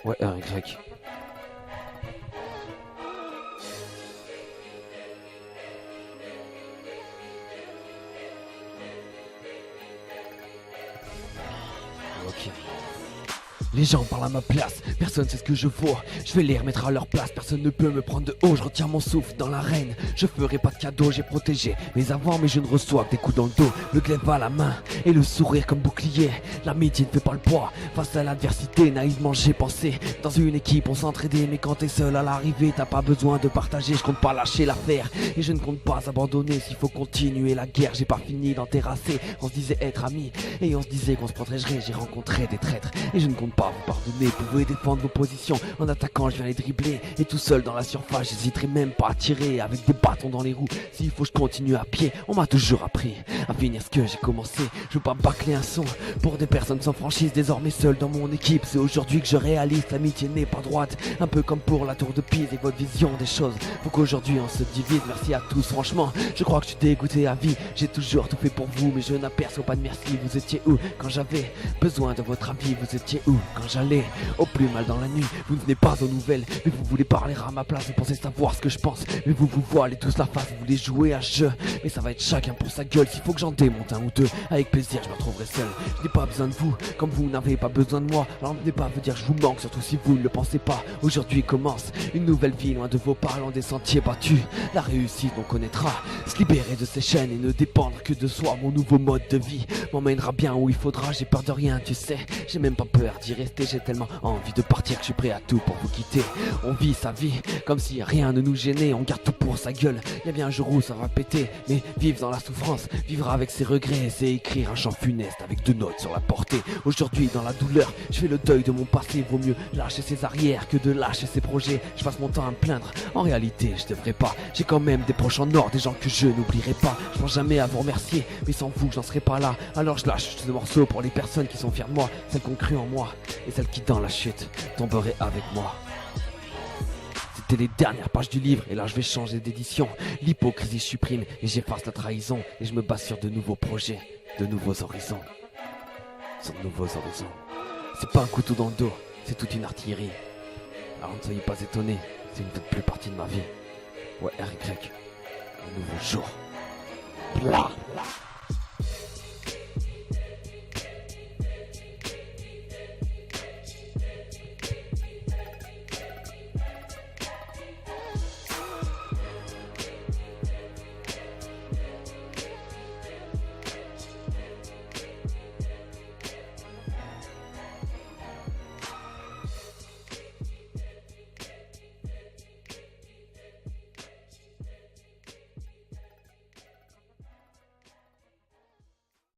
Ouais, RY. Ok. Les gens parlent à ma place, personne sait ce que je vaux. Je vais les remettre à leur place, personne ne peut me prendre de haut. Je retiens mon souffle dans l'arène, je ferai pas de cadeau. J'ai protégé mes avants mais je ne reçois que des coups dans le dos. Le glaive à la main et le sourire comme bouclier. L'amitié ne fait pas le poids face à l'adversité. Naïvement j'ai pensé, dans une équipe on s'entraidait. Mais quand t'es seul à l'arrivée, t'as pas besoin de partager. Je compte pas lâcher l'affaire et je ne compte pas abandonner. S'il faut continuer la guerre, j'ai pas fini d'en terrasser. On se disait être amis et on se disait qu'on se protégerait. J'ai rencontré des traîtres et je ne compte pas vous pardonner. Vous pouvez défendre vos positions en attaquant, je viens les dribbler. Et tout seul dans la surface, j'hésiterai même pas à tirer avec des bâtons dans les roues. S'il faut je continue à pied, on m'a toujours appris à finir ce que j'ai commencé. Je veux pas bâcler un son pour des personnes sans franchise. Désormais seul dans mon équipe, c'est aujourd'hui que je réalise l'amitié n'est pas droite. Un peu comme pour la tour de Pise et votre vision des choses. Faut qu'aujourd'hui on se divise, merci à tous franchement. Je crois que je suis dégoûté à vie, j'ai toujours tout fait pour vous. Mais je n'aperçois pas de merci, vous étiez où quand j'avais besoin de votre avis? Vous étiez où quand j'allais au plus mal dans la nuit? Vous ne venez pas aux nouvelles, mais vous voulez parler à ma place. Vous pensez savoir ce que je pense, mais vous vous voilez tous la face. Vous voulez jouer à jeu, mais ça va être chacun pour sa gueule. S'il faut que j'en démonte un ou deux, avec plaisir je me retrouverai seul. Je n'ai pas besoin de vous, comme vous n'avez pas besoin de moi. Alors ne venez pas vous dire que je vous manque, surtout si vous ne le pensez pas. Aujourd'hui commence une nouvelle vie, loin de vos pas, loin des sentiers battus. La réussite on connaîtra, se libérer de ces chaînes et ne dépendre que de soi. Mon nouveau mode de vie m'emmènera bien où il faudra. J'ai peur de rien, tu sais, j'ai même pas peur d'y rester. J'ai tellement envie de partir que je suis prêt à tout pour vous quitter. On vit sa vie comme si rien ne nous gênait. On garde tout pour sa gueule, y a bien un jour où ça va péter. Mais vivre dans la souffrance, vivre avec ses regrets, c'est écrire un chant funeste avec 2 notes sur la portée. Aujourd'hui dans la douleur, je fais le deuil de mon passé. Vaut mieux lâcher ses arrières que de lâcher ses projets. Je passe mon temps à me plaindre, en réalité je devrais pas. J'ai quand même des proches en or, des gens que je n'oublierai pas. Je pense jamais à vous remercier, mais sans vous j'en serais pas là. Alors je lâche ce morceau pour les personnes qui sont fières de moi, celles qui ont cru en moi et celles qui dans la chute tomberaient avec moi. C'était les dernières pages du livre et là je vais changer d'édition. L'hypocrisie je supprime et j'efface la trahison. Et je me base sur de nouveaux projets, de nouveaux horizons. Sur de nouveaux horizons. C'est pas un couteau dans le dos, c'est toute une artillerie. Alors ne soyez pas étonnés, c'est une toute plus partie de ma vie. Ouais, RY, un nouveau jour. Blah.